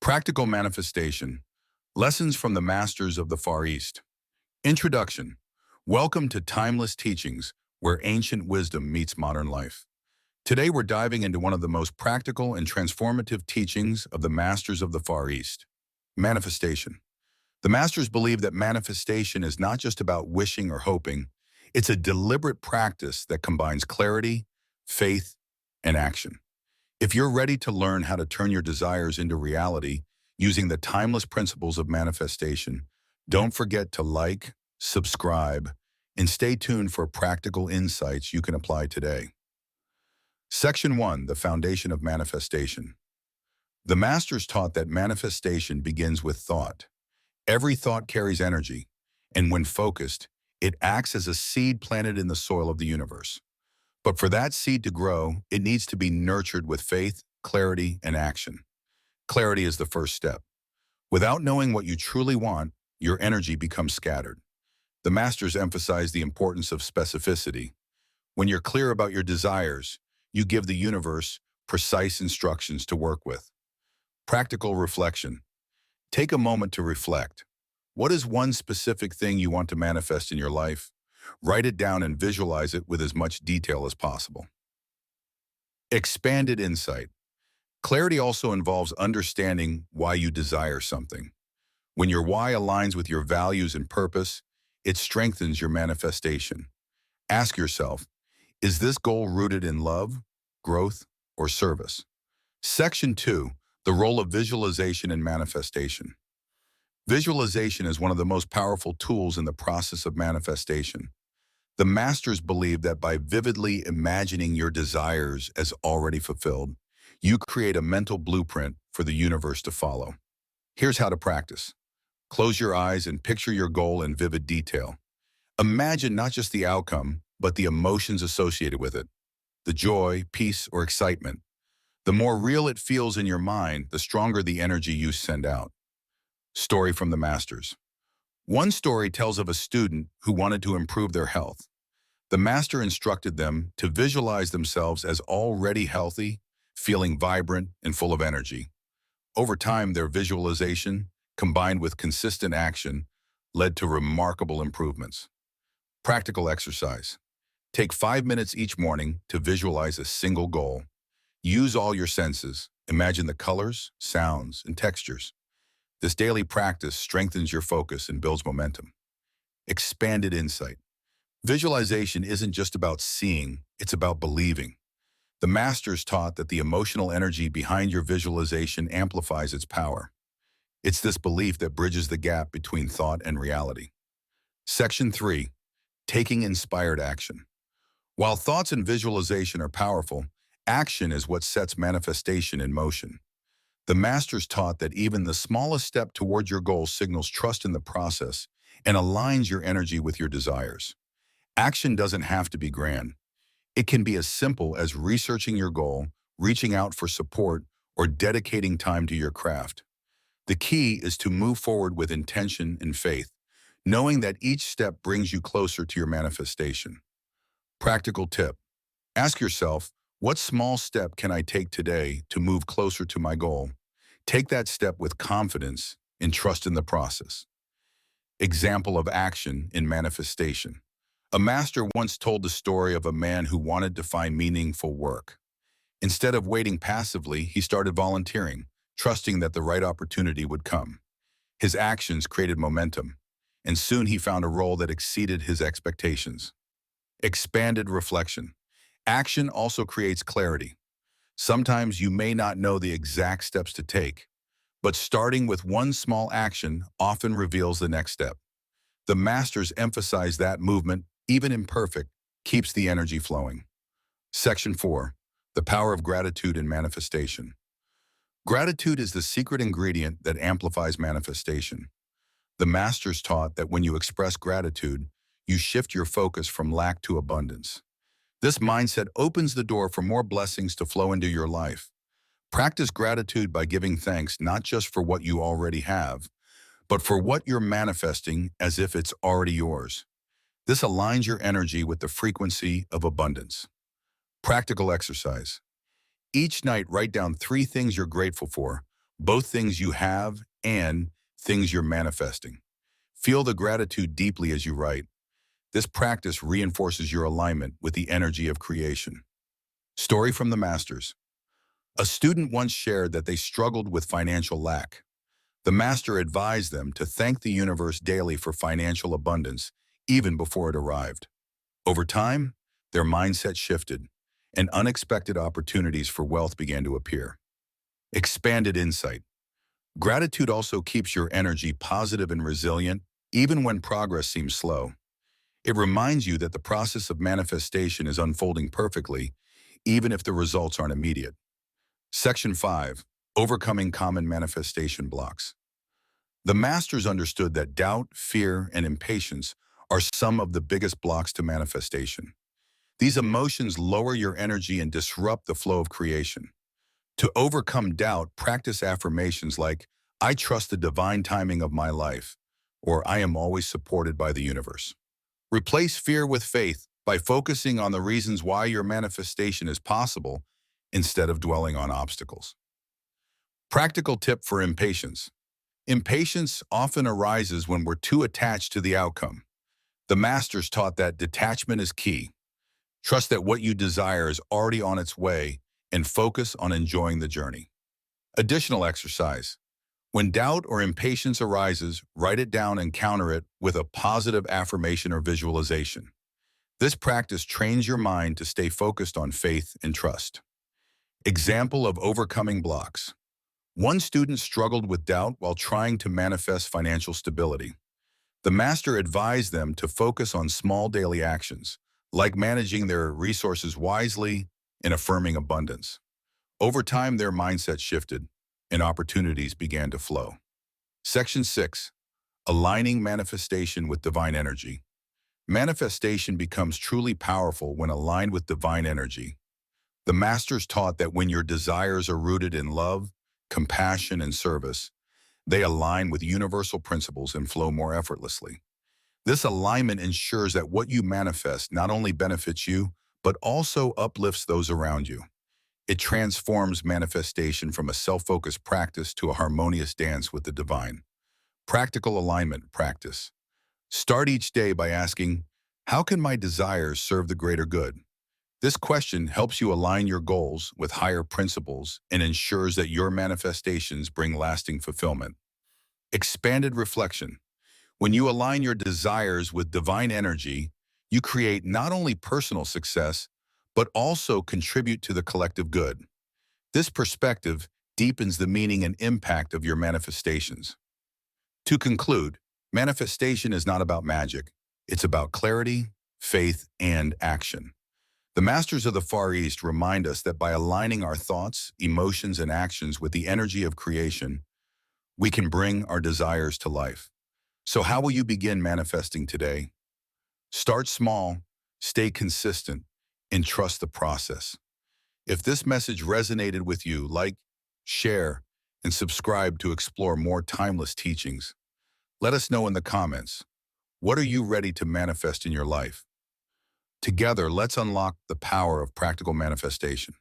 Practical Manifestation, Lessons from the Masters of the Far East. Introduction. Welcome to Timeless Teachings, where ancient wisdom meets modern life. Today we're diving into one of the most practical and transformative teachings of the Masters of the Far East. Manifestation. The Masters believe that manifestation is not just about wishing or hoping, it's a deliberate practice that combines clarity, faith, and action. If you're ready to learn how to turn your desires into reality using the timeless principles of manifestation, don't forget to like, subscribe, and stay tuned for practical insights you can apply today. Section 1, the Foundation of Manifestation. The Masters taught that manifestation begins with thought. Every thought carries energy, and when focused, it acts as a seed planted in the soil of the universe. But for that seed to grow, it needs to be nurtured with faith, clarity, and action. Clarity is the first step. Without knowing what you truly want, your energy becomes scattered. The Masters emphasize the importance of specificity. When you're clear about your desires, you give the universe precise instructions to work with. Practical reflection. Take a moment to reflect. What is one specific thing you want to manifest in your life? Write it down and visualize it with as much detail as possible. Expanded insight. Clarity also involves understanding why you desire something. When your why aligns with your values and purpose, it strengthens your manifestation. Ask yourself, is this goal rooted in love, growth, or service? Section 2, the role of visualization and manifestation. Visualization is one of the most powerful tools in the process of manifestation. The Masters believe that by vividly imagining your desires as already fulfilled, you create a mental blueprint for the universe to follow. Here's how to practice. Close your eyes and picture your goal in vivid detail. Imagine not just the outcome, but the emotions associated with it. The joy, peace, or excitement. The more real it feels in your mind, the stronger the energy you send out. Story from the Masters. One story tells of a student who wanted to improve their health. The master instructed them to visualize themselves as already healthy, feeling vibrant and full of energy. Over time, their visualization, combined with consistent action, led to remarkable improvements. Practical exercise. Take 5 minutes each morning to visualize a single goal. Use all your senses. Imagine the colors, sounds, and textures. This daily practice strengthens your focus and builds momentum. Expanded insight. Visualization isn't just about seeing, it's about believing. The Masters taught that the emotional energy behind your visualization amplifies its power. It's this belief that bridges the gap between thought and reality. Section 3, taking inspired action. While thoughts and visualization are powerful, action is what sets manifestation in motion. The Masters taught that even the smallest step toward your goal signals trust in the process and aligns your energy with your desires. Action doesn't have to be grand. It can be as simple as researching your goal, reaching out for support, or dedicating time to your craft. The key is to move forward with intention and faith, knowing that each step brings you closer to your manifestation. Practical tip. Ask yourself, what small step can I take today to move closer to my goal? Take that step with confidence and trust in the process. Example of action in manifestation. A master once told the story of a man who wanted to find meaningful work. Instead of waiting passively, he started volunteering, trusting that the right opportunity would come. His actions created momentum, and soon he found a role that exceeded his expectations. Expanded reflection. Action also creates clarity. Sometimes you may not know the exact steps to take, but starting with one small action often reveals the next step. The Masters emphasize that movement, even imperfect, keeps the energy flowing. Section 4, the power of gratitude and manifestation. Gratitude is the secret ingredient that amplifies manifestation. The Masters taught that when you express gratitude, you shift your focus from lack to abundance. This mindset opens the door for more blessings to flow into your life. Practice gratitude by giving thanks not just for what you already have, but for what you're manifesting as if it's already yours. This aligns your energy with the frequency of abundance. Practical exercise. Each night, write down 3 things you're grateful for, both things you have and things you're manifesting. Feel the gratitude deeply as you write. This practice reinforces your alignment with the energy of creation. Story from the Masters. A student once shared that they struggled with financial lack. The master advised them to thank the universe daily for financial abundance, even before it arrived. Over time, their mindset shifted, and unexpected opportunities for wealth began to appear. Expanded insight. Gratitude also keeps your energy positive and resilient, even when progress seems slow. It reminds you that the process of manifestation is unfolding perfectly, even if the results aren't immediate. Section 5. Overcoming common manifestation blocks. The masters understood that doubt, fear, and impatience are some of the biggest blocks to manifestation. These emotions lower your energy and disrupt the flow of creation. To overcome doubt, practice affirmations like, "I trust the divine timing of my life," or "I am always supported by the universe." Replace fear with faith by focusing on the reasons why your manifestation is possible instead of dwelling on obstacles. Practical tip for impatience. Impatience often arises when we're too attached to the outcome. The masters taught that detachment is key. Trust that what you desire is already on its way and focus on enjoying the journey. Additional exercise. When doubt or impatience arises, write it down and counter it with a positive affirmation or visualization. This practice trains your mind to stay focused on faith and trust. Example of overcoming blocks. One student struggled with doubt while trying to manifest financial stability. The master advised them to focus on small daily actions, like managing their resources wisely and affirming abundance. Over time, their mindset shifted, and opportunities began to flow. Section 6. Aligning manifestation with divine energy. Manifestation becomes truly powerful when aligned with divine energy. The masters taught that when your desires are rooted in love, compassion, and service, they align with universal principles and flow more effortlessly. This alignment ensures that what you manifest not only benefits you, but also uplifts those around you. It transforms manifestation from a self-focused practice to a harmonious dance with the divine. Practical alignment practice. Start each day by asking, "How can my desires serve the greater good?" This question helps you align your goals with higher principles and ensures that your manifestations bring lasting fulfillment. Expanded reflection. When you align your desires with divine energy, you create not only personal success, but also contribute to the collective good. This perspective deepens the meaning and impact of your manifestations. To conclude, manifestation is not about magic. It's about clarity, faith, and action. The Masters of the Far East remind us that by aligning our thoughts, emotions, and actions with the energy of creation, we can bring our desires to life. So how will you begin manifesting today? Start small, stay consistent, and trust the process. If this message resonated with you, like, share, and subscribe to explore more timeless teachings. Let us know in the comments. What are you ready to manifest in your life? Together, let's unlock the power of practical manifestation.